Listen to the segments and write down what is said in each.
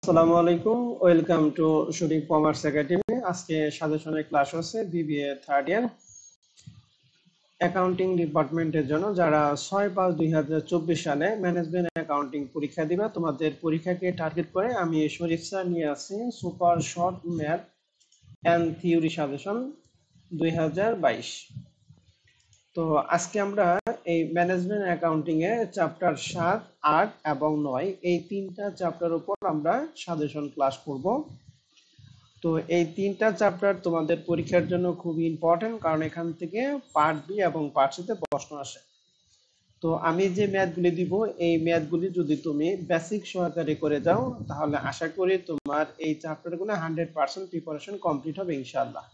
আসসালামু আলাইকুম, welcome to Sharif commerce academy. আজকে সাজেশনের ক্লাস হচ্ছে বিবিএ থার্ড ইয়ার অ্যাকাউন্টিং ডিপার্টমেন্টের জন্য যারা 6/5/2024 সালে ম্যানেজমেন্ট অ্যাকাউন্টিং পরীক্ষা দিবা। তোমাদের পরীক্ষাকে টার্গেট করে আমি শরীফ স্যার নিয়ে আসছি super short math and theory suggestion 2022। তো আজকে আমরা এই ম্যানেজমেন্ট অ্যাকাউন্টিং এ চ্যাপ্টার 7, 8 এবং 9 এই তিনটা চ্যাপ্টার উপর আমরা সাজেশন ক্লাস করব। তো এই তিনটা চ্যাপ্টার তোমাদের পরীক্ষার জন্য খুবই ইম্পর্টেন্ট, কারণ এখান থেকে পার্ট বি এবং পার্ট সি তে প্রশ্ন আসে। তো আমি যে ম্যাথগুলি দিব, এই ম্যাথগুলি যদি তুমি বেসিক সহকারে করে যাও, তাহলে আশা করি তোমার এই চ্যাপ্টারগুলো 100% প্রিপারেশন কমপ্লিট হবে ইনশাআল্লাহ।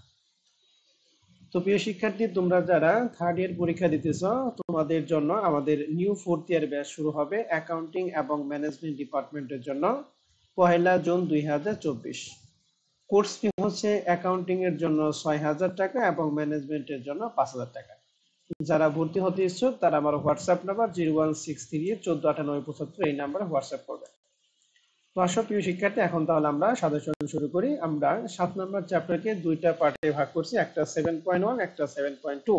তো প্রিয় শিক্ষার্থী, তোমরা যারা থার্ড ইয়ার পরীক্ষা দিতেছ, তোমাদের জন্য আমাদের নিউ ফোর্থ ইয়ার ব্যাচ শুরু হবে অ্যাকাউন্টিং এবং ম্যানেজমেন্ট ডিপার্টমেন্টের জন্য 1 জুন 2024। কোর্স ফি হচ্ছে অ্যাকাউন্টিং এর জন্য 6,000 টাকা এবং ম্যানেজমেন্টের জন্য 5,000 টাকা। যারা ভর্তি হতে ইচ্ছুক তারা আমার হোয়াটসঅ্যাপ নাম্বার 0163149875 এই নাম্বারে হোয়াটসঅ্যাপ করবে। তো আসো প্রিয় শিক্ষার্থী, এখন তাহলে আমরা সাজেশন শুরু করি। আমরা 7 নম্বর চ্যাপ্টারকে দুইটা পার্টে ভাগ করছি, একটা 7.1, একটা 7.2।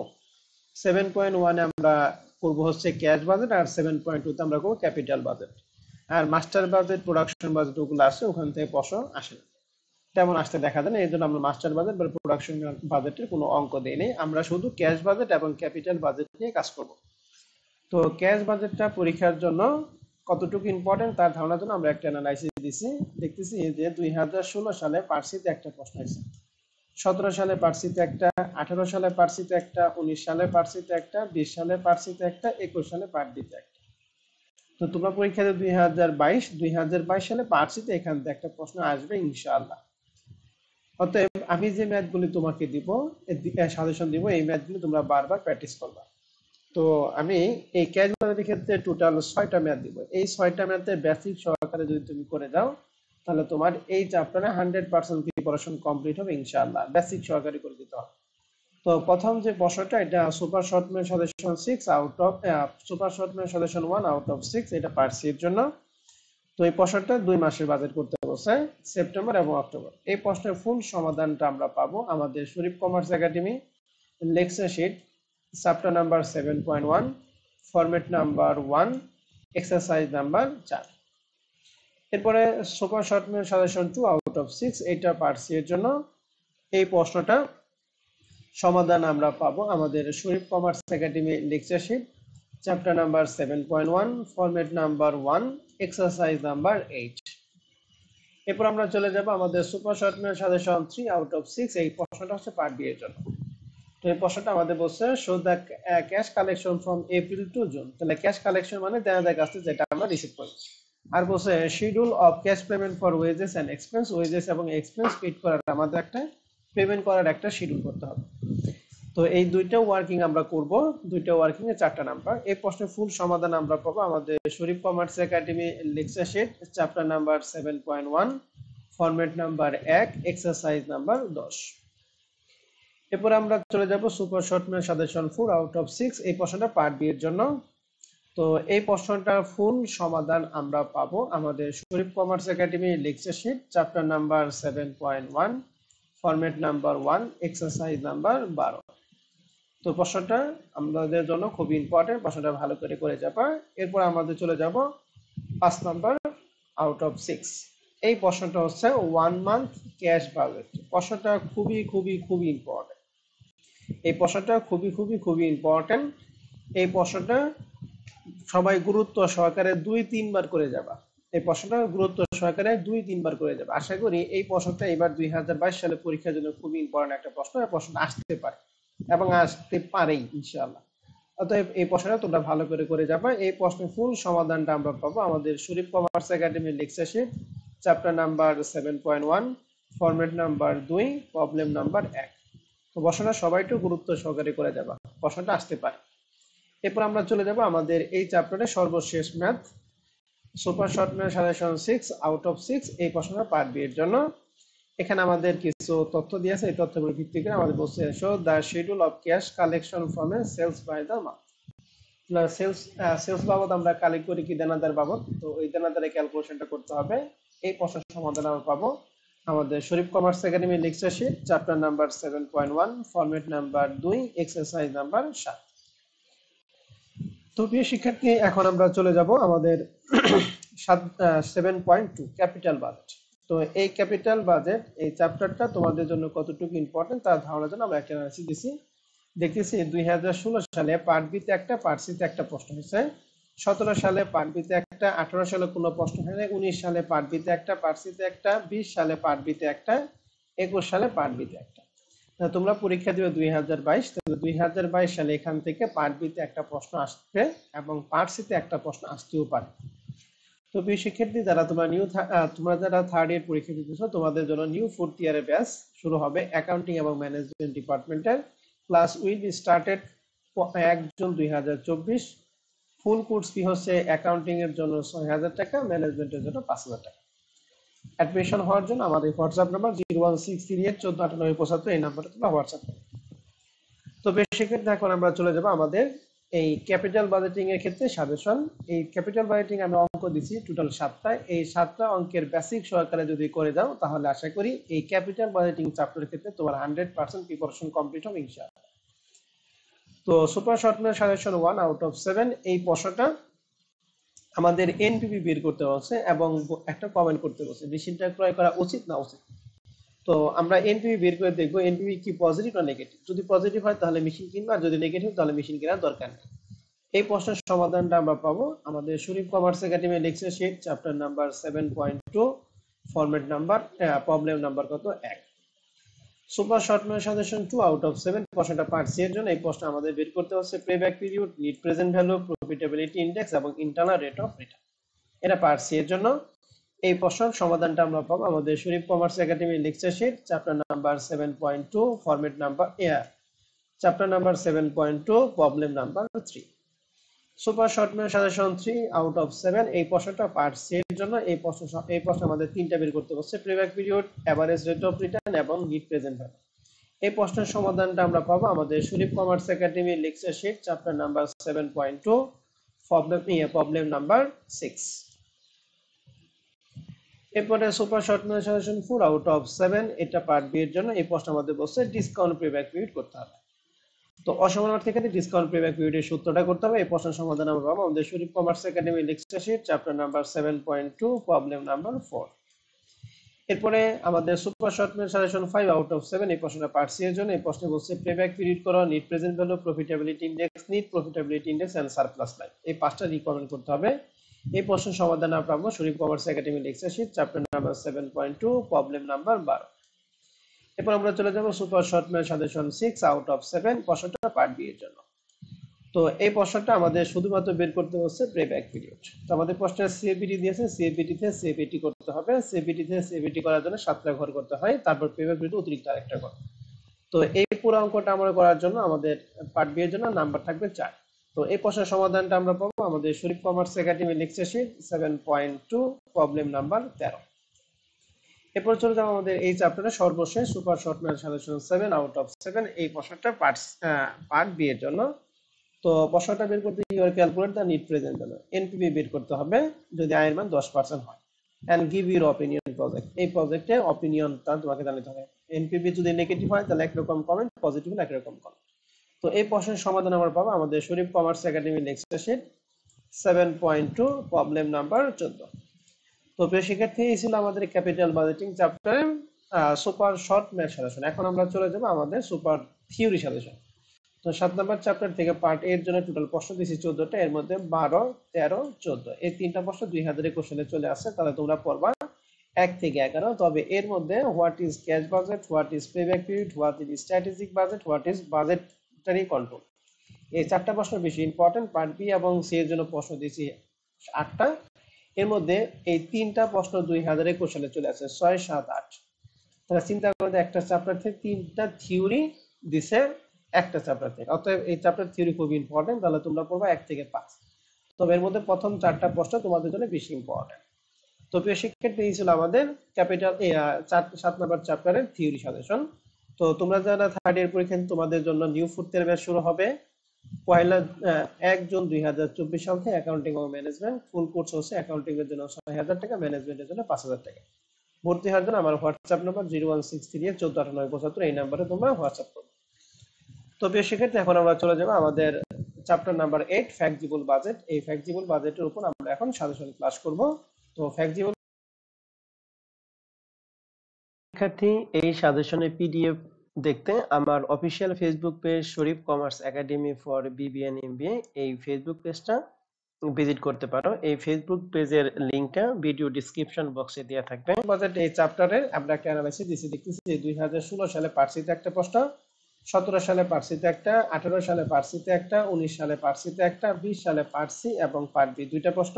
7.1 এ আমরা করব হচ্ছে ক্যাশ বাজেট, আর 7.2 তে আমরা করব ক্যাপিটাল বাজেট। আর মাস্টার বাজেট, প্রোডাকশন বাজেট ওগুলো আসে, ওখান থেকে প্রশ্ন আসে না, তেমন আসতে দেখা যায় না। এই জন্য আমরা মাস্টার বাজেট বা প্রোডাকশন বাজেটের কোনো অঙ্ক দেইনি, আমরা শুধু ক্যাশ বাজেট এবং ক্যাপিটাল বাজেট নিয়ে কাজ করব। তো ক্যাশ বাজেটটা পরীক্ষার জন্য কতটুকু ইম্পর্টেন্ট তার ধারণার জন্য আমরা একটা অ্যানালাইসিস দিছি। দেখতেছি যে 2016 সালে পার্সিতে একটা প্রশ্ন হয়েছে, 17 সালে পার্সিতে একটা, 18 সালে পার্সিতে একটা, 19 সালে পার্সিতে একটা, 20 সালে পার্সিতে একটা, 21 সালে পার্ট দিতে একটা। তো তোমরা পরীক্ষাতে 2022 সালে পার্সিতে এখান থেকে একটা প্রশ্ন আসবে ইনশাআল্লাহ। অতএব আমি যে ম্যাথগুলি তোমাকে দিব, সাজেশন দিব, এই ম্যাথগুলি তোমরা বারবার প্র্যাকটিস করবা। তো আমি এই ক্যাশ বাজারের ক্ষেত্রে টোটাল 6টা ম্যাথ দিব। এই 6টা ম্যাথের বেসিক সহকারে যদি তুমি করে যাও, তাহলে তোমার এই চ্যাপ্টারে 100% প্রিপারেশন কমপ্লিট হবে ইনশাআল্লাহ। বেসিক সহকারে করে দিতে হবে। তো প্রথম যে প্রশ্নটা, এটা super short math suggestion 6 out of super short math suggestion 1 out of 6, এটা পার্ট সি এর জন্য। তো এই প্রশ্নটা 2 মাসের বাজেট করতে বলছে, সেপ্টেম্বর এবং অক্টোবর। এই প্রশ্নের ফুল সমাধানটা আমরা পাবো আমাদের Sharif commerce academy lecture sheet chapter number 7.1, format number 1, exercise number 4। এরপরে super short math suggestion 2 out of 6, এটা পার্ট সি এর জন্য। এই প্রশ্নটা সমাধান আমরা পাবো আমাদের Sharif commerce academy lecture sheet chapter number 7.1, format number 1, exercise number 8। এরপর আমরা চলে যাব আমাদের super short math suggestion 3 out of 6, এই প্রশ্নটা হচ্ছে পার্ট বি এর জন্য। তো এই প্রশ্নটা আমাদের বলছে show the cash collection from April two June. তাহলে ক্যাশ কালেকশন মানে দেনাদার কাছ থেকে যেটা আমরা রিসিভ করি। আর বলছে schedule of cash payment for wages and expense, wages এবং এক্সপেন্স পেড করার আমাদের একটা পেমেন্ট করার একটা শিডিউল করতে হবে। তো এই দুইটা ওয়ার্কিং আমরা করব, দুইটা ওয়ার্কিং এ 4টা নাম্বার। এই প্রশ্নের ফুল সমাধান আমরা পাবো আমাদের Sharif commerce academy lecture sheet chapter number 7.1, format number 1, exercise number 10। এরপর আমরা চলে যাব super short math suggestion 4 out of 6, এই প্রশ্নটা পার্ট বি এর জন্য। তো এই প্রশ্নটার ফুল সমাধান আমরা পাবো আমাদের Sharif commerce academy lecture sheet chapter number 7.1, format number 1, exercise number 12। তো প্রশ্নটা আমাদের জন্য খুবই ইম্পর্টেন্ট, প্রশ্নটা ভালো করে করে যাবা। এরপর আমাদের চলে যাব 5 নাম্বার আউট অফ 6। এই প্রশ্নটা হচ্ছে 1 মান্থ ক্যাশ বাজেট। প্রশ্নটা খুবই খুবই খুবই ইম্পর্টেন্ট। এই প্রশ্নটা খুবই খুবই খুবই ইম্পর্টেন্ট। এই প্রশ্নটা সবাই গুরুত্ব সহকারে 2-3 বার করে যাবা। এই প্রশ্নটা গুরুত্ব সহকারে 2-3 বার করে যাবা। আশা করি এই প্রশ্নটা এবার 2022 সালে পরীক্ষার জন্য খুবই ইম্পর্টেন্ট একটা প্রশ্ন। এই প্রশ্নটা আসতে পারে এবং আসতে পারেই ইনশাআল্লাহ। অতএব এই প্রশ্নটা তোমরা ভালো করে করে যাবা। এই প্রশ্নের ফুল সমাধানটা আমরা পাবো আমাদের Sharif commerce academy lecture sheet chapter number 7.1, format number 2, problem number 1। তো প্রশ্নটা সবাই একটু গুরুত্ব সহকারে করে যাবা, প্রশ্নটা আসতে পারে। এরপর আমরা চলে যাব আমাদের এই চ্যাপ্টারের সর্বশেষ math super short math suggestion 6 out of 6, এই প্রশ্নটা পার্ট বি এর জন্য। এখানে আমাদের কিছু তথ্য দিয়ে আছে, এই তথ্যগুলো ভিত্তি করে আমাদের বলছে show the schedule of cash collection from a sales by the month. Sales বাবদ আমরা কালেক্ট করি কি দেনাদার বাবদ, তো ওই দেনাদারের ক্যালকুলেশনটা করতে হবে। এই প্রশ্নের সমাধান আমরা পাবো আমাদের Sharif commerce academy lecture sheet chapter number 7.1 format number 2 exercise number 7। তো প্রিয় শিক্ষার্থী, এখন আমরা চলে যাব আমাদের 7.2 ক্যাপিটাল বাজেট। তো এই ক্যাপিটাল বাজেট এই চ্যাপ্টারটা তোমাদের জন্য কতটুকু ইম্পর্টেন্ট তার ধারণার জন্য আমরা একটা অ্যানালাইসিস দিছি। দেখতেছি 2016 সালে পার্ট বি তে একটা, পার্ট সি তে একটা প্রশ্ন হয়েছে, 17 সালে পার্ট বি তে একটা, 18 সালে কোনো প্রশ্ন হয়নি, 19 সালে পার্ট বি তে একটা, পার্ট সি তে একটা, 20 সালে পার্ট বি তে একটা, 21 সালে পার্ট বি তে একটা। তোমরা পরীক্ষা দিবে 2022, তাহলে 2022 সালে এখান থেকে পার্ট বি তে একটা প্রশ্ন আসবে এবং পার্ট সি তে একটা প্রশ্ন আসতেও পারে। তো প্রিয় শিক্ষার্থী, যারা তোমরা যারা থার্ড ইয়ার পরীক্ষা দিতেছো, তোমাদের জন্য নিউ ফোর্থ ইয়ারের ব্যাচ শুরু হবে অ্যাকাউন্টিং এবং ম্যানেজমেন্ট ডিপার্টমেন্টের। Class will be started 1 June 2024। Full course fee হচ্ছে অ্যাকাউন্টিং এর জন্য 6000 টাকা, ম্যানেজমেন্টের জন্য 5000 টাকা। অ্যাডমিশন হওয়ার জন্য আমাদের হোয়াটসঅ্যাপ নাম্বার 01638149875 এই নাম্বারে তোমরা হোয়াটসঅ্যাপ করো। তো বেসিক্যালি এখন আমরা চলে যাব আমাদের এই ক্যাপিটাল বাজেটিং এর ক্ষেত্রে সাজেশন। এই ক্যাপিটাল বাজেটিং আমরা অঙ্ক দিছি টোটাল 7টা। এই 7টা অঙ্কের বেসিক সহকারে যদি করে দাও তাহলে আশা করি এই ক্যাপিটাল বাজেটিং চ্যাপ্টারের ক্ষেত্রে তোমার 100% প্রিপারেশন কমপ্লিট হবে ইনশাআল্লাহ। তো সুপার শর্টমের সাজেশন 1 আউট অফ 7 এই প্রশ্নটা আমাদের এনপিভি বের করতে বলছে এবং একটা কমেন্ট করতে বলছে মেশিনটা ক্রয় করা উচিত না উচিত। তো আমরা এনপিভি বের করে দেখবো এনপিভি কি পজিটিভ না নেগেটিভ। যদি পজিটিভ হয় তাহলে মেশিন কিনবা, যদি নেগেটিভ তাহলে মেশিন কেনার দরকার নেই। এই প্রশ্নের সমাধানটা আমরা পাবো আমাদের Sharif commerce academy lecture sheet chapter number 7.2 format number problem number কত 1। Super short math suggestion 2 out of 7 প্রশ্নটা পার্ট সি এর জন্য। এই প্রশ্ন আমাদের বের করতে হচ্ছে payback period, net present value, profitability index এবং ইন্টারনাল রেট অফ রিটার্ন। এটা পার্ট সি এর জন্য। এই প্রশ্নের সমাধানটা আমরা পাবো আমাদের Sharif commerce academy lecture sheet chapter number 7.2 format number chapter number 7.2 problem number 3। Super short math suggestion 3 out of 7 এই প্রশ্নটা পার্ট সি এর জন্য। এই প্রশ্ন আমাদের তিনটা বের করতে হচ্ছে payback period, average rate of return এবং নিট প্রেজেন্ট ভ্যালু। এই প্রশ্নের সমাধানটা আমরা পাবো আমাদের Sharif commerce academy lecture sheet chapter number 7.2 problem number 6। এরপরে super short math suggestion 4 out of 7 এটা পার্ট বি এর জন্য। এই প্রশ্ন আমাদের বলছে ডিসকাউন্ট পেব্যাক পিরিয়ড করতে হবে। তো অসমান অর্থে ক্ষেত্রে ডিসকাউন্ট পেব্যাক পিরিয়ডের সূত্রটা করতে হবে। এই প্রশ্নের সমাধান আমরা পাবো আমাদের Sharif commerce academy lecture sheet chapter number 7.2 problem number 4। এরপরে আমাদের super short math suggestion 5 out of 7 এই প্রশ্নটা পার্ট সি এর জন্য। এই প্রশ্নে বলছে পেব্যাক পিরিয়ড করো, net present value, profitability index, net profitability index and surplus line. এই পাঁচটা রিকমেন্ড করতে হবে। এই প্রশ্নের সমাধান আমরা পাবো Sharif commerce academy lecture sheet chapter number 7.2 problem number 12। এরপর আমরা চলে যাব super short math suggestion 6 out of 7 প্রশ্নটা পার্ট বি এর জন্য। তো এই প্রশ্নটা আমাদের শুধুমাত্র বের করতে হচ্ছে পেব্যাক পিরিয়ড। তো আমাদের প্রশ্নে সিএবিটি দিয়েছে, সিএবিটি তে সিএবিটি করতে হবে, সিএবিটি তে সিএবিটি করার জন্য 7টা ঘর করতে হয়, তারপর পেব্যাক পিরিয়ড অতিরিক্ত আরেকটা ঘর। তো এই পুরো অঙ্কটা আমরা করার জন্য আমাদের পার্ট বি এর জন্য নাম্বার থাকবে 4। তো এই প্রশ্নের সমাধানটা আমরা পাবো আমাদের Sharif commerce academy lecture sheet 7.2 problem number 13। এরপর চলে যাব আমাদের এই চ্যাপ্টারের সর্বশেষ super short math suggestion 7 out of 7 এই প্রশ্নটা পার্ট বি এর জন্য। তো প্রশ্নটা বের করতে your calculate the net present value, NPV বের করতে হবে যদি আয়ের মান 10% হয়, and give your opinion project. এই প্রজেক্টে অপিনিয়নটা তোমাকে জানাতে হবে। এনপিভি যদি নেগেটিভ হয় তাহলে একরকম কমেন্ট, পজিটিভ হলে একরকম কমেন্ট। তো এই প্রশ্নের সমাধান আমরা পাবো আমাদের Sharif commerce academy lecture sheet 7.2 problem number 14। তো প্রিয় শিক্ষার্থী, এই ছিল আমাদের ক্যাপিটাল বাজেটিং চ্যাপ্টারে সুপার শর্ট ম্যাথ সাজেশন। এখন আমরা চলে যাব আমাদের সুপার থিওরি সাজেশন। তো 7 নম্বর চ্যাপ্টার থেকে পার্ট এর জন্য টোটাল প্রশ্ন দিয়েছি 14টা, এর মধ্যে 12, 13, 14 এই তিনটা প্রশ্ন 2000 কোশ্চেনে চলে আসছে, তাহলে তোমরা পড়বা 1 থেকে 11। তবে এর মধ্যে what is cash budget, what is payback period, what is strategic budget, what is budgetary control, এই চারটা প্রশ্ন বেশি ইম্পর্টেন্ট। পার্ট বি এবং সি এর জন্য প্রশ্ন দিয়েছি 8টা, এর মধ্যে এই তিনটা প্রশ্ন 2000 কোশ্চেনে চলে আসছে 6, 7, 8। তাহলে চিন্তা করে একটা চ্যাপ্টার থেকে তিনটা থিওরি দিছে একটা চ্যাপ্টার থেকে, অতএব এই চ্যাপ্টার থিওরি খুব ইম্পর্টেন্ট। তাহলে তোমরা পড়বা 1 থেকে 5। তবে এর মধ্যে প্রথম 4টা প্রশ্ন তোমাদের জন্য বেশি ইম্পর্টেন্ট। তো প্রিয় শিক্ষার্থী, এই ছিল আমাদের ক্যাপিটাল 7 নম্বর চ্যাপ্টারের থিওরি সাজেশন। তো তোমরা যারা থার্ড ইয়ার পরীক্ষা তোমাদের জন্য নিউ ফোর্থ ইয়ার ব্যাচ শুরু হবে পয়লা 1 জুন 2024 সাল থেকে অ্যাকাউন্টিং ও ম্যানেজমেন্ট ফুল কোর্স হচ্ছে অ্যাকাউন্টিং এর জন্য 6,000 টাকা, ম্যানেজমেন্টের জন্য 5,000 টাকা। ভর্তি হওয়ার জন্য আমার হোয়াটসঅ্যাপ নাম্বার 01638149875, এই নাম্বারে তোমরা হোয়াটসঅ্যাপ করো। তো প্রিয় শিক্ষার্থী, এখন আমরা চলে যাব আমাদের চ্যাপ্টার নাম্বার 8 ফ্যাক্সিবল বাজেট। এই ফ্যাক্সিবল বাজেটের উপর আমরা এখন সাজেশন ক্লাস করব। তো ফ্যাক্সিবল শিক্ষার্থী, এই সাজেশনের পিডিএফ দেখতে আমার official Facebook page Sharif commerce academy for BBN MBA, এই ফেসবুক পেজটা ভিজিট করতে পারো। এই ফেসবুক পেজের লিংকটা ভিডিও ডেসক্রিপশন বক্সে দেওয়া থাকবে। বাজেট এই চ্যাপ্টারে আমরা একটা অ্যানালাইসিস দিছি, দেখতেছি 2016 সালে পার্সিতে একটা প্রশ্ন, 17 সালে পার্সিতে একটা, 18 সালে পার্সিতে একটা, 19 সালে পার্সিতে একটা, 20 সালে পার্সি এবং পার্ট বি দুইটা প্রশ্ন,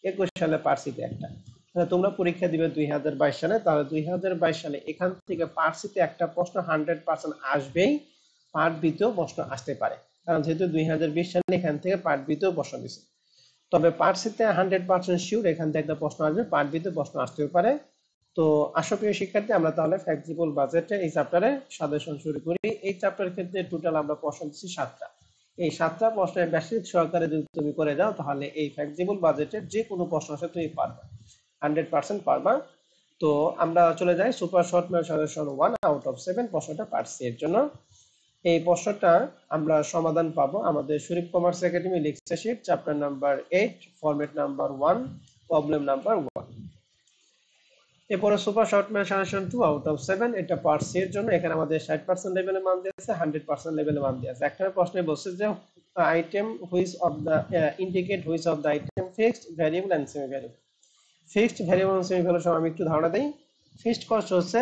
21 সালে পার্সিতে একটা। তোমরা পরীক্ষা দিবে 2022 সালে, তাহলে 2022 সালে এখান থেকে পার্সিতে একটা প্রশ্ন 100% আসবেই, পার্ট বি তেও প্রশ্ন আসতে পারে, কারণ যেহেতু 2020 সালে এখান থেকে পার্ট বি তেও প্রশ্ন দিছে। তবে পার্ট সিতে 100% শিওর এখান থেকে একটা প্রশ্ন আসবে, পার্ট বি তে প্রশ্ন আসতেও পারে। তো আসো প্রিয় শিক্ষার্থী, আমরা তাহলে ফ্লেক্সিবল বাজেটে এই চ্যাপ্টারে সাজেশন শুরু করি। এই চ্যাপ্টারের ক্ষেত্রে টোটাল আমরা প্রশ্ন দিচ্ছি 7টা। এই 7টা প্রশ্নের বেসিক সহকারে যদি তুমি করে যাও, তাহলে এই ফ্লেক্সিবল বাজেটের যে কোনো প্রশ্ন আসে তুমি পারবা, 100% পারবা। তো আমরা চলে যাই super short math suggestion 1 out of 7, প্রশ্নটা পার্ট সি এর জন্য। এই প্রশ্নটা আমরা সমাধান পাবো আমাদের Sharif commerce academy lecture sheet chapter number 8 format number 1 problem number 1। এরপরে super short math suggestion 2 out of 7, এটা পার্ট সি এর জন্য। এখানে আমাদের 60% লেভেলের মান দেয়া আছে, 100% লেভেলের মান দেয়া আছে। একটা প্রশ্নে বলছে যে item which of the indicate which of the item fixed variable and semi variable. Fixed variable এবং সেমি ভ্যারিয়েবল আমি একটু ধারণা দেই। ফিক্সড কস্ট হচ্ছে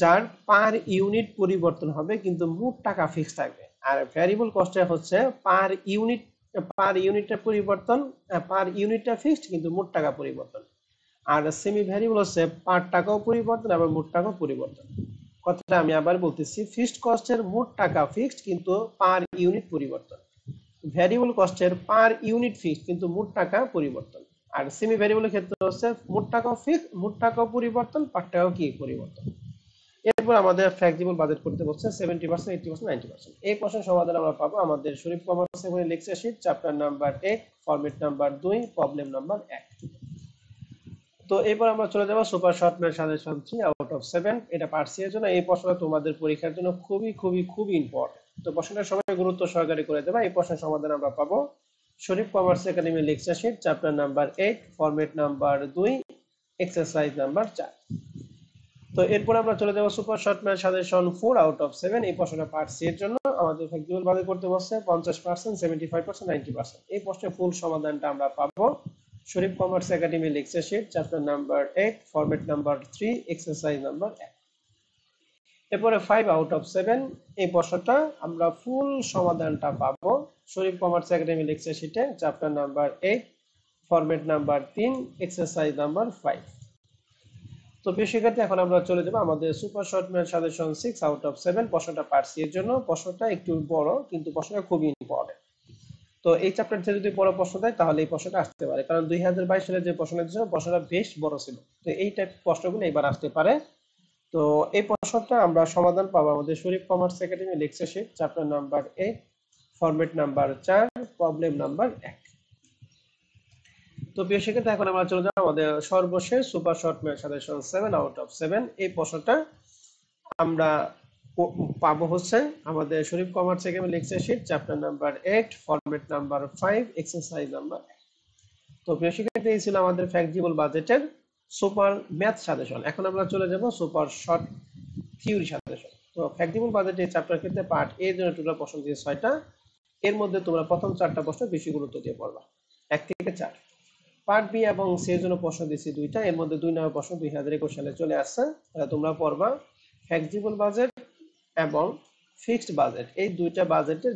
যার পার ইউনিট পরিবর্তন হবে কিন্তু মোট টাকা ফিক্স থাকবে, আর ভ্যারিয়েবল কস্টে হচ্ছে পার ইউনিটের পরিবর্তন, পার ইউনিটটা ফিক্সড কিন্তু মোট টাকা পরিবর্তন। আর সেমি ভ্যারিয়েবল হচ্ছে পার টাকাও পরিবর্তন আবার মোট টাকাও পরিবর্তন। কথাটা আমি আবার বলতেছি, ফিক্সড কস্টের মোট টাকা ফিক্সড কিন্তু পার ইউনিট পরিবর্তন, ভ্যারিয়েবল কস্টের পার ইউনিট ফিক্সড কিন্তু মোট টাকা পরিবর্তন। আর সেমি ভ্যারিয়েবলের ক্ষেত্রে হচ্ছে মোট টাকাও ফিক্সড, মোট টাকাও পরিবর্তন, পার টাকাও কি পরিবর্তন। এরপর আমাদের ফ্লেক্সিবল বাজেট করতে বলছে 70%, 80%, 90%। এই প্রশ্নের সমাধান আমরা পাবো আমাদের শরীফ কমার্স এর lecture sheet chapter number 8 format number 2 problem number 1। তো এরপর আমরা চলে যাব super short math suggestion 3 out of 7, এটা পার্ট সি এর জন্য। এই প্রশ্নটা তোমাদের পরীক্ষার জন্য খুবই খুবই খুবই ইম্পর্টেন্ট, তো প্রশ্নটা সবাই গুরুত্ব সহকারে করে দেবা। এই প্রশ্নের সমাধান আমরা পাবো Sharif commerce academy lecture sheet chapter number 8 format number 2 exercise number 4। তো এরপর আমরা চলে যাব super short math suggestion 4 out of 7, এই প্রশ্নটা পার্ট সি এর জন্য। আমাদের ফ্লেক্সিবল ভাবে করতে বলছে 50%, 75%, 90%। এই প্রশ্নের ফুল সমাধানটা আমরা পাবো Sharif commerce academy lecture sheet chapter number 8 format number 3 exercise number 1। এরপরে 5 আউট অফ 7, এই প্রশ্নটা আমরা ফুল সমাধানটা পাবো শরীফ কমার্স একাডেমি লেকচার শিটে chapter number 8 format number 3 exercise number 5। তো প্রিয় শিক্ষার্থী, এখন আমরা চলে যাব আমাদের super short math suggestion 6 out of 7, প্রশ্নটা পার্ট সি এর জন্য। প্রশ্নটা একটু বড় কিন্তু প্রশ্নটা খুবই ইম্পর্টেন্ট। তো এই চ্যাপ্টার থেকে যদি বড় প্রশ্ন দেয় তাহলে এই প্রশ্নটা আসতে পারে, কারণ 2022 সালে যে প্রশ্নটা ছিল প্রশ্নটা বেশ বড় ছিল। তো এই টাইপ প্রশ্নগুলো এবার আসতে পারে। তো এই প্রশ্নটা আমরা সমাধান পাবো আমাদের Sharif commerce academy lecture sheet chapter number 8 format number 4 problem number 1। তো প্রিয় শিক্ষার্থী, এখন আমরা চলে যাব আমাদের সর্বশেষ super short math suggestion 7 out of 7। এই প্রশ্নটা আমরা পাবো হচ্ছে আমাদের Sharif commerce academy lecture sheet chapter number 8 format number 5 exercise number 1। তো প্রিয় শিক্ষার্থী, এই ছিল আমাদের ফ্লেক্সিবল বাজেটের সুপার ম্যাথ সাজেশন। এখন আমরা চলে যাব সুপার শর্ট থিওরি সাজেশন। তো ফ্লেক্সিবল বাজেটের চ্যাপ্টার ক্ষেত্রে পার্ট এ এর জন্য টোটাল প্রশ্ন দিয়ে 6টা। এর মধ্যে তোমরা প্রথম 4টা প্রশ্ন বেশি গুরুত্ব দিয়ে পড়বা, 1 থেকে 4। পার্ট বি এবং সি এর জন্য প্রশ্ন দিয়েছি 2টা, এর মধ্যে 2 নম্বর প্রশ্ন 2021 সালে চলে আসছে। তোমরা পড়বা ফ্লেক্সিবল বাজেট এবং ফিক্সড বাজেট, এই দুইটা বাজেটের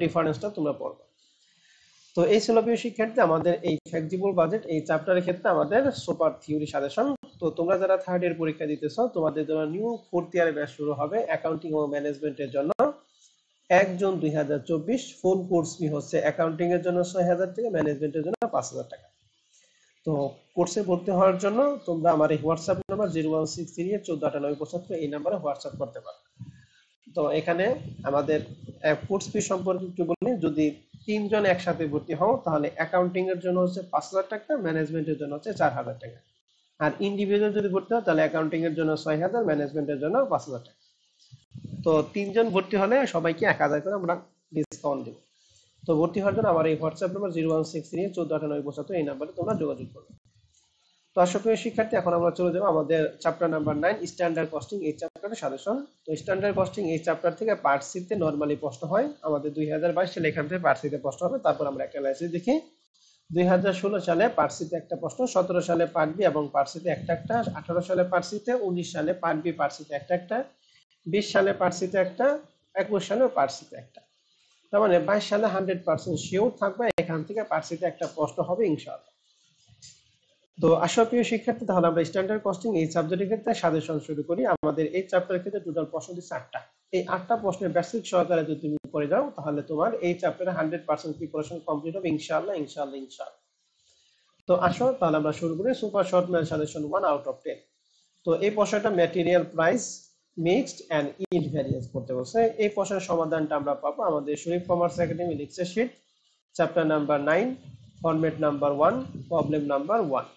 ডিফারেন্সটা তোমরা পড়বা। তো এই ছিল প্রিয় শিক্ষার্থী আমাদের এই ফ্লেক্সিবল বাজেট এই চ্যাপ্টারের ক্ষেত্রে আমাদের সুপার থিওরি সাজেশন। তো তোমরা যারা থার্ড ইয়ার পরীক্ষা দিতেছো, তোমাদের জন্য নিউ ফোর্থ ইয়ার ব্যাচ শুরু হবে অ্যাকাউন্টিং ও ম্যানেজমেন্টের জন্য 1 জুন 2024। ফুল কোর্স ফি হচ্ছে অ্যাকাউন্টিং এর জন্য 6000 টাকা, ম্যানেজমেন্টের জন্য 5000 টাকা। তো কোর্সে ভর্তি হওয়ার জন্য তোমরা আমার এই হোয়াটসঅ্যাপ নাম্বার 01638149875 এই নাম্বারে হোয়াটসঅ্যাপ করতে পারো। তো এখানে আমাদের কোর্স ফি সম্পর্কে একটু বলি। যদি 3 জন একসাথে ভর্তি হও তাহলে অ্যাকাউন্টিং এর জন্য হচ্ছে 5,000 টাকা, ম্যানেজমেন্টের জন্য হচ্ছে 4,000 টাকা। আর ইন্ডিভিজুয়াল যদি ভর্তি হও তাহলে অ্যাকাউন্টিং এর জন্য 6,000, ম্যানেজমেন্টের জন্য 5,000 টাকা। তো 3 জন ভর্তি হলে সবাইকে 1,000 করে আমরা ডিসকাউন্ট দেব। তো ভর্তি হওয়ার জন্য আমার এই হোয়াটসঅ্যাপ নাম্বার 01634149875 এই নাম্বারে তোমরা যোগাযোগ করবে। তো সুপ্রিয় শিক্ষার্থী, এখন আমরা চলে যাবো আমাদের চ্যাপ্টার নাম্বার 9 স্ট্যান্ডার্ড কস্টিং এই চ্যাপ্টারের সাজেশন। তো স্ট্যান্ডার্ড কস্টিং এই চ্যাপ্টার থেকে পার্ট সি তে নরমালি প্রশ্ন হয় আমাদের 2022 সালে, এখান থেকে পার্ট সি তে প্রশ্ন হবে। তারপর আমরা একটা অ্যানালাইসিস দেখি। 2016 সালে পার্ট সি তে একটা প্রশ্ন, 17 সালে পার্ট বি এবং পার্ট সি তে একটা, 18 সালে পার্ট সি তে, 19 সালে পার্ট বি পার্ট সি তে একটা, 20 সালে পার্ট সি তে একটা, 21 সালে পার্ট সি তে একটা। তার মানে 22 সালে 100% শিওর থাকবে এখান থেকে পার্ট সি তে একটা প্রশ্ন হবে ইনশাআল্লাহ। তো প্রিয় শিক্ষার্থী, তাহলে আমরা স্ট্যান্ডার্ড কস্টিং এই সাবজেক্টের ক্ষেত্রে সাজেশন শুরু করি। আমাদের এই চ্যাপ্টারের ক্ষেত্রে টোটাল প্রশ্ন দিচ্ছে 8টা। এই 8টা প্রশ্নের বেসিক সহকারে যদি তুমি করে যাও তাহলে তোমার এই চ্যাপ্টারে 100% প্রিপারেশন কমপ্লিট হবে ইনশাআল্লাহ ইনশাআল্লাহ ইনশাআল্লাহ। তো তাহলে আমরা শুরু করি super short math suggestion 1 out of 10। তো এই প্রশ্নটা material price mixed and yield variance করতে বলছে। এই প্রশ্নের সমাধানটা আমরা পাবো আমাদের Sharif commerce academy lecture sheet chapter number 9 format number 1 problem number 1।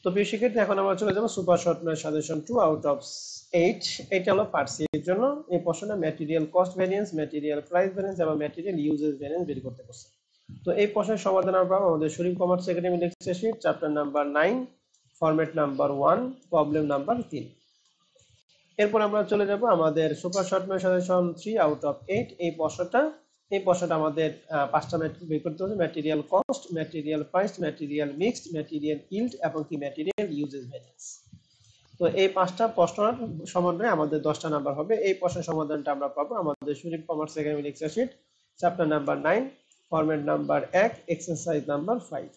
তো প্রিয় শিক্ষার্থী, এখন আমরা চলে যাবো super short math suggestion 2 out of 8। এটা হলো পার্ট সি এর জন্য। এই প্রশ্নটা material cost variance, material price variance এবং ম্যাটেরিয়াল ইউজেস ভ্যারিয়েন্স বের করতে বলছে। তো এই প্রশ্নের সমাধান আমরা পাবো আমাদের Sharif commerce academy lecture sheet chapter number 9 format number 1 problem number 3। এরপর আমরা চলে যাব আমাদের super short math suggestion 3 out of 8। এই প্রশ্নটা আমাদের 5টা ম্যাট্রিক বের করতে হবে: material cost, material price, material mixed, material yield এবং কি ম্যাটেরিয়াল ইউজেস ভ্যারিয়েন্স। তো এই 5টা প্রশ্নের সমন্বয়ে আমাদের 10টা নাম্বার হবে। এই প্রশ্নের সমাধানটা আমরা পাবো আমাদের Sharif commerce academy lecture sheet chapter number 9 format number 1 exercise number 5।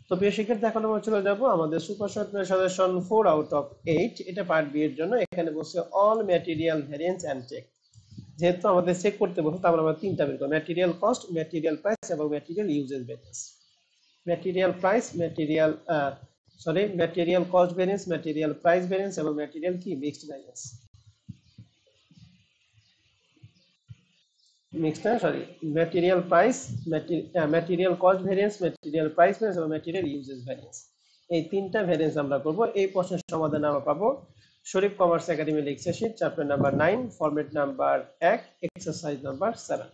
তো প্রিয় শিক্ষার্থী, এখন আমরা চলে যাব আমাদের super short math suggestion 4 out of 8। এটা পার্ট বি এর জন্য। এখানে বলছে all material variance and check. যেহেতু আমাদের চেক করতে বলছে তারপর আমরা তিনটা বের করব: ম্যাটেরিয়াল কস্ট, ম্যাটেরিয়াল প্রাইস এবং material usages variance. Material price, material cost variance, material price variance এবং ম্যাটেরিয়াল কি mixed variance. Material price, material cost variance, material price variance এবং ম্যাটেরিয়াল ইউজেস ভ্যারিয়েন্স। এই তিনটা ভ্যারিয়েন্স আমরা করব। এই প্রশ্নের সমাধান আমরা পাবো Sharif commerce academy lecture sheet chapter number 9 format number 1 exercise number 7।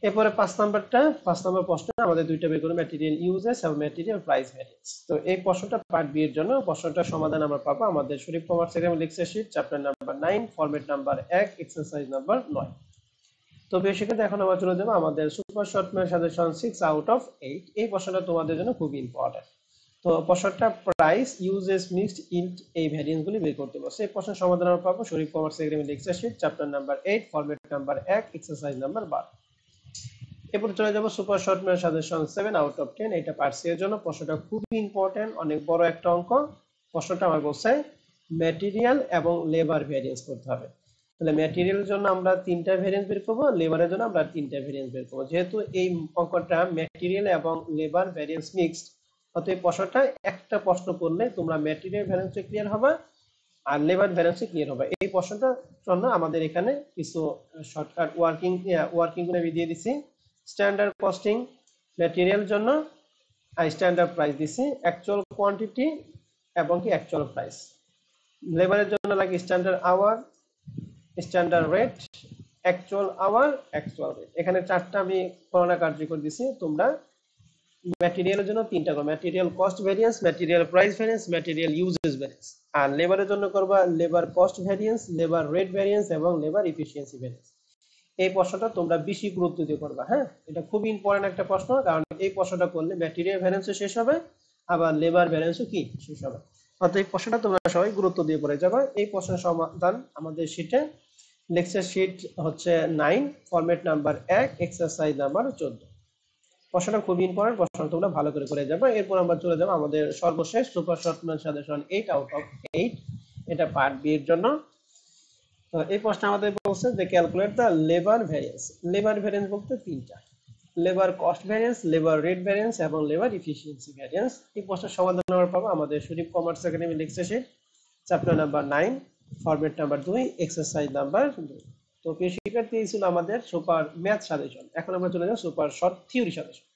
এরপরে 5 নম্বর প্রশ্ন আমাদের দুইটা বের করব: ম্যাটেরিয়াল ইউজেস এবং ম্যাটেরিয়াল প্রাইস ভ্যারিয়েন্স। তো এই প্রশ্নটা পার্ট বি এর জন্য। প্রশ্নটার সমাধান আমরা পাবো আমাদের Sharif commerce academy lecture sheet chapter number 9 format number 1 exercise number 9। তো বেসিক্যালি এখন আমরা চলে যাব আমাদের super short math suggestion 6 out of 8। এই প্রশ্নটা তোমাদের জন্য খুব ইম্পর্টেন্ট। তো প্রশ্নটা প্রাইস, ইউজেস, মিক্সড, ইল্ড এই ভ্যারিয়েন্স গুলি বের করতে বলছে। এই প্রশ্নের সমাধান আমরা পাবো Sharif commerce academy lecture sheet chapter number 8 format number 1 exercise number 12। এরপর চলে যাব super short math suggestion 7 out of 10। এটা পার্ট সি এর জন্য। প্রশ্নটা খুব ইম্পর্টেন্ট, অনেক বড় একটা অঙ্ক। প্রশ্নটা আমার বলছে ম্যাটেরিয়াল এবং লেবার ভ্যারিয়েন্স করতে হবে। তাহলে ম্যাটেরিয়ালের জন্য আমরা তিনটা ভ্যারিয়েন্স বের করব, লেবারের জন্য আমরা তিনটা ভ্যারিয়েন্স বের করব। যেহেতু এই অঙ্কটা ম্যাটেরিয়াল এবং লেবার ভ্যারিয়েন্স মিক্সড, অতএব প্রশ্নটা একটা প্রশ্ন করলে তোমরা ম্যাটেরিয়াল ভ্যারিয়েন্সে ক্লিয়ার হবে আর লেবার ভ্যারিয়েন্সে ক্লিয়ার হবে। এই প্রশ্নটার জন্য আমাদের এখানে কিছু শর্টকাট ওয়ার্কিং গুলো আমি দিয়ে দিছি। স্ট্যান্ডার্ড কস্টিং ম্যাটেরিয়াল জন্য আর স্ট্যান্ডার্ড প্রাইস দিছি, অ্যাকচুয়াল কোয়ান্টিটি এবং কি অ্যাকচুয়াল প্রাইস। লেবারের জন্য লাগে standard hour, standard rate, actual hour, actual rate. এখানে চারটা আমি গণনা কার্যকর দিছি। তোমরা ম্যাটেরিয়ালের জন্য তিনটা করো: material cost variance, material price variance, material usages variance. আর লেবারের জন্য করবা labour cost variance, labour rate variance এবং লেবার এফিসিয়েন্সি ভ্যারিয়েন্স। এই প্রশ্নটা তোমরা বেশি গুরুত্ব দিয়ে করবা। হ্যাঁ, এটা খুব ইম্পর্টেন্ট একটা প্রশ্ন, কারণ এই প্রশ্নটা করলে ম্যাটেরিয়াল ভ্যারিয়েন্সও শেষ হবে আবার লেবার ভ্যারিয়েন্সও কি শেষ হবে। অতএব এই প্রশ্নটা তোমরা সবাই গুরুত্ব দিয়ে পড়ে যাবে। এই প্রশ্নের সমাধান আমাদের শীটে লেকচার শীট হচ্ছে 9 ফরম্যাট নাম্বার 1 এক্সারসাইজ নাম্বার 14। প্রশ্নটা খুব ইম্পর্টেন্ট, প্রশ্ন তোমরা ভালো করে করে যাবে। এরপর আমরা চলে যাব আমাদের সর্বশেষ super short math suggestion 8 out of 8। এটা পার্ট বি এর জন্য। তো এই প্রশ্ন আমাদের বলছে যে calculate the labour variance. Labour variance বলতে তিনটা: labour cost variance, labour rate variance এবং লেবার এফিসিয়েন্সি ভ্যারিয়েন্স। এই প্রশ্নের সমাধান আমরা পাবো আমাদের Sharif commerce academy lecture sheet chapter number 9 format number 2 exercise number 2। তো তো প্রিয় শিক্ষার্থী এই ছিল আমাদের সুপার ম্যাথ সাজেশন। এখন আমরা চলে যাব সুপার শর্ট থিওরি সাজেশন।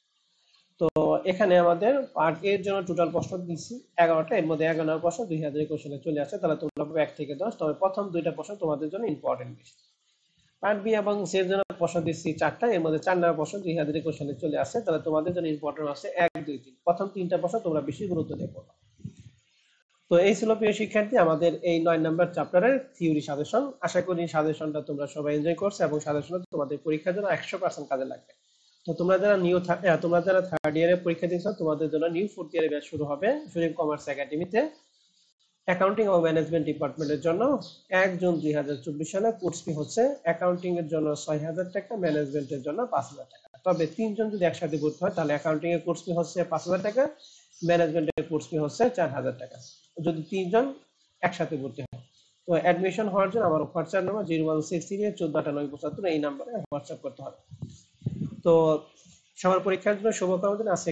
তো এখানে আমাদের পার্ট এর জন্য টোটাল প্রশ্ন দিচ্ছি 11টা, এর মধ্যে 11 নম্বর প্রশ্ন 2021 সালে চলে আসছে, তাহলে তোমরা পাবে 1 থেকে 10। তবে প্রথম দুইটা প্রশ্ন তোমাদের জন্য ইম্পর্টেন্ট বেশি। পার্ট বি এবং সি এর জন্য প্রশ্ন দিচ্ছি 4টা, এর মধ্যে 4 নম্বর প্রশ্ন 2021 সালে চলে আসছে, তাহলে তোমাদের জন্য ইম্পর্টেন্ট আছে 1, 2, 3। প্রথম তিনটা প্রশ্ন তোমরা বেশি গুরুত্ব দিয়ে পড়বা। তো এই ছিল প্রিয় শিক্ষার্থী আমাদের এই 9 নাম্বার চ্যাপ্টারের থিওরি সাজেশন। আশা করি সাজেশনটা তোমরা সবাই এনজয় করছো এবং সাজেশনটা তোমাদের পরীক্ষার জন্য 100% কাজে লাগবে। তো তোমরা যারা থার্ড ইয়ারে পরীক্ষা দিচ্ছ, তোমাদের জন্য নিউ ফোর্থ ইয়ারে ব্যাচ শুরু হবে সুরিম কমার্স একাডেমিতে অ্যাকাউন্টিং ও ম্যানেজমেন্ট ডিপার্টমেন্টের জন্য 1 জুন 2024 সালে কোর্স ফি হচ্ছে অ্যাকাউন্টিং এর জন্য 6000 টাকা, ম্যানেজমেন্টের জন্য 5000 টাকা। তবে তিনজন যদি একসাথে ভর্তি হয় তাহলে অ্যাকাউন্টিং এর কোর্স ফি হচ্ছে 5000 টাকা, ম্যানেজমেন্টের কোর্স ফি হচ্ছে 4000 টাকা যদি তিনজন একসাথে ভর্তি হয়। তো অ্যাডমিশন হওয়ার জন্য আমার হোয়াটসঅ্যাপ নাম্বার 01638149875 এই নাম্বারে হোয়াটসঅ্যাপ করতে হবে। তো সবার পরীক্ষার জন্য শুভকামনা, আজকে